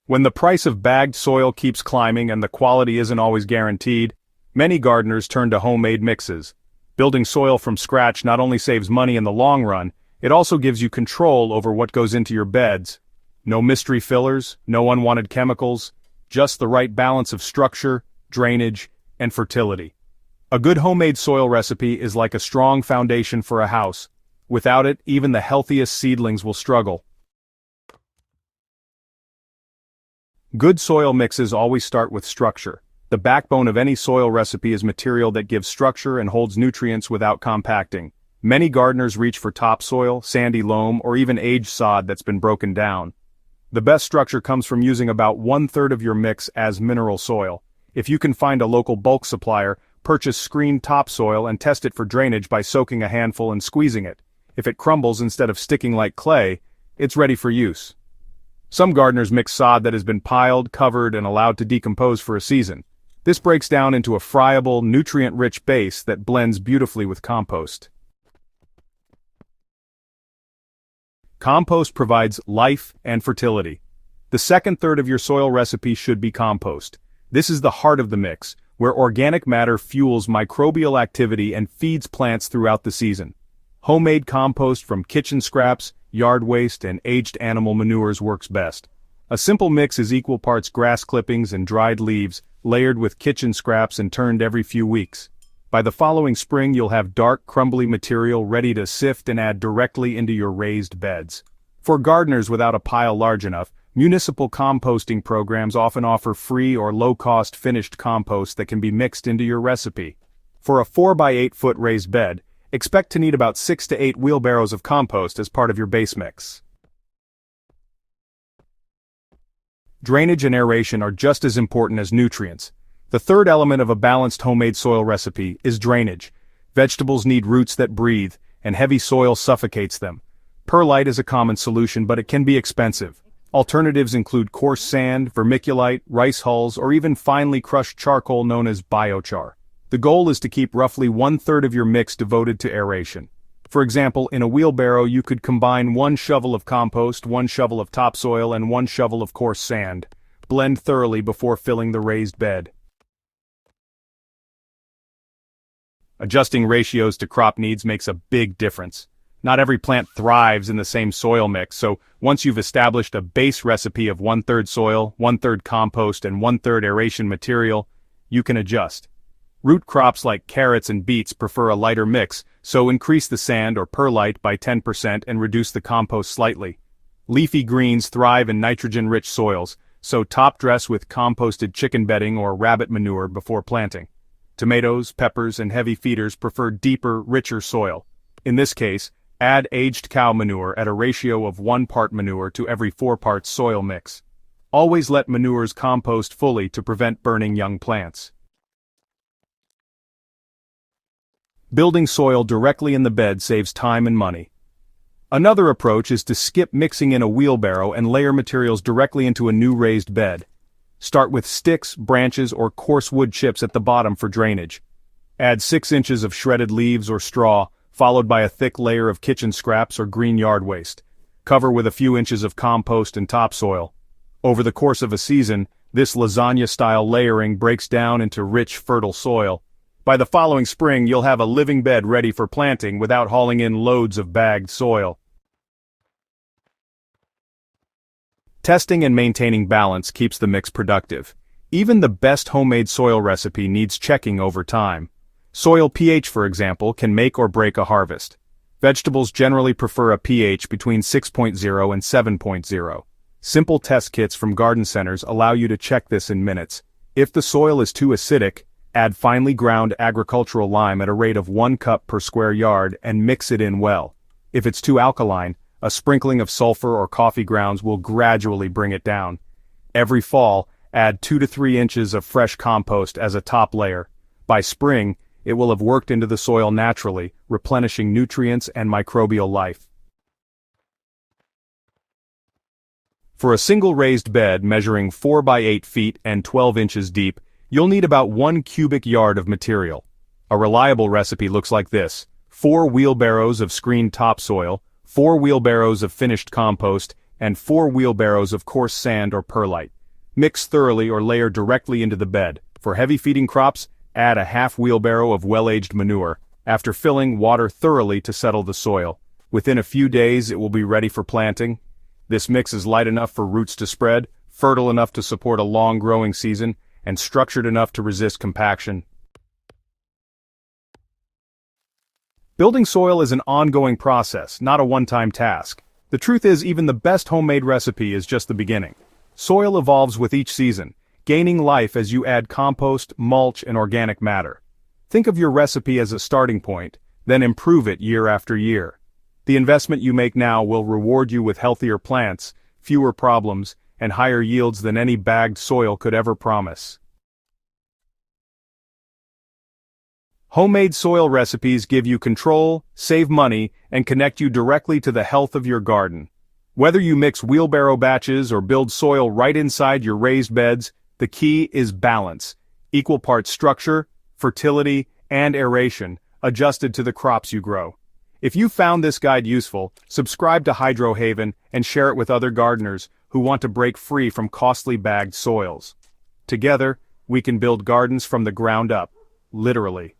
When the price of bagged soil keeps climbing and the quality isn't always guaranteed, many gardeners turn to homemade mixes. Building soil from scratch not only saves money in the long run, it also gives you control over what goes into your beds. No mystery fillers, no unwanted chemicals, just the right balance of structure, drainage, and fertility. A good homemade soil recipe is like a strong foundation for a house. Without it, even the healthiest seedlings will struggle. Good soil mixes always start with structure. The backbone of any soil recipe is material that gives structure and holds nutrients without compacting. Many gardeners reach for topsoil, sandy loam, or even aged sod that's been broken down. The best structure comes from using about 1/3 of your mix as mineral soil. If you can find a local bulk supplier, purchase screened topsoil and test it for drainage by soaking a handful and squeezing it. If it crumbles instead of sticking like clay, it's ready for use. Some gardeners mix sod that has been piled, covered, and allowed to decompose for a season. This breaks down into a friable, nutrient-rich base that blends beautifully with compost. Compost provides life and fertility. The second third of your soil recipe should be compost. This is the heart of the mix, where organic matter fuels microbial activity and feeds plants throughout the season. Homemade compost from kitchen scraps, yard waste, and aged animal manures works best. A simple mix is equal parts grass clippings and dried leaves, layered with kitchen scraps and turned every few weeks. By the following spring you'll have dark, crumbly material ready to sift and add directly into your raised beds. For gardeners without a pile large enough, municipal composting programs often offer free or low-cost finished compost that can be mixed into your recipe. For a 4 by 8 foot raised bed, expect to need about 6 to 8 wheelbarrows of compost as part of your base mix. Drainage and aeration are just as important as nutrients. The third element of a balanced homemade soil recipe is drainage. Vegetables need roots that breathe, and heavy soil suffocates them. Perlite is a common solution, but it can be expensive. Alternatives include coarse sand, vermiculite, rice hulls, or even finely crushed charcoal known as biochar. The goal is to keep roughly 1/3 of your mix devoted to aeration. For example, in a wheelbarrow you could combine 1 shovel of compost, 1 shovel of topsoil, and 1 shovel of coarse sand. Blend thoroughly before filling the raised bed. Adjusting ratios to crop needs makes a big difference. Not every plant thrives in the same soil mix, so once you've established a base recipe of 1/3 soil, 1/3 compost, and 1/3 aeration material, you can adjust. Root crops like carrots and beets prefer a lighter mix, so increase the sand or perlite by 10% and reduce the compost slightly. Leafy greens thrive in nitrogen-rich soils, so top dress with composted chicken bedding or rabbit manure before planting. Tomatoes, peppers, and heavy feeders prefer deeper, richer soil. In this case, add aged cow manure at a ratio of 1 part manure to every 4 parts soil mix. Always let manures compost fully to prevent burning young plants. Building soil directly in the bed saves time and money. Another approach is to skip mixing in a wheelbarrow and layer materials directly into a new raised bed. Start with sticks, branches, or coarse wood chips at the bottom for drainage. Add 6 inches of shredded leaves or straw, followed by a thick layer of kitchen scraps or green yard waste. Cover with a few inches of compost and topsoil. Over the course of a season, this lasagna-style layering breaks down into rich, fertile soil. By the following spring, you'll have a living bed ready for planting without hauling in loads of bagged soil. Testing and maintaining balance keeps the mix productive. Even the best homemade soil recipe needs checking over time. Soil pH, for example, can make or break a harvest. Vegetables generally prefer a pH between 6.0 and 7.0. Simple test kits from garden centers allow you to check this in minutes. If the soil is too acidic, add finely ground agricultural lime at a rate of 1 cup per square yard and mix it in well. If it's too alkaline, a sprinkling of sulfur or coffee grounds will gradually bring it down. Every fall, add 2 to 3 inches of fresh compost as a top layer. By spring, it will have worked into the soil naturally, replenishing nutrients and microbial life. For a single raised bed measuring 4 by 8 feet and 12 inches deep, you'll need about 1 cubic yard of material. A reliable recipe looks like this: 4 wheelbarrows of screened topsoil, 4 wheelbarrows of finished compost, and 4 wheelbarrows of coarse sand or perlite. Mix thoroughly or layer directly into the bed. For heavy-feeding crops, add a half wheelbarrow of well-aged manure. After filling, water thoroughly to settle the soil. Within a few days, it will be ready for planting. This mix is light enough for roots to spread, fertile enough to support a long growing season, and structured enough to resist compaction. Building soil is an ongoing process, not a one-time task. The truth is, even the best homemade recipe is just the beginning. Soil evolves with each season, gaining life as you add compost, mulch, and organic matter. Think of your recipe as a starting point, then improve it year after year. The investment you make now will reward you with healthier plants, fewer problems, and higher yields than any bagged soil could ever promise. Homemade soil recipes give you control, save money, and connect you directly to the health of your garden. Whether you mix wheelbarrow batches or build soil right inside your raised beds, the key is balance. Equal parts structure, fertility, and aeration, adjusted to the crops you grow. If you found this guide useful, subscribe to Hydro Haven and share it with other gardeners who want to break free from costly bagged soils. Together, we can build gardens from the ground up, literally.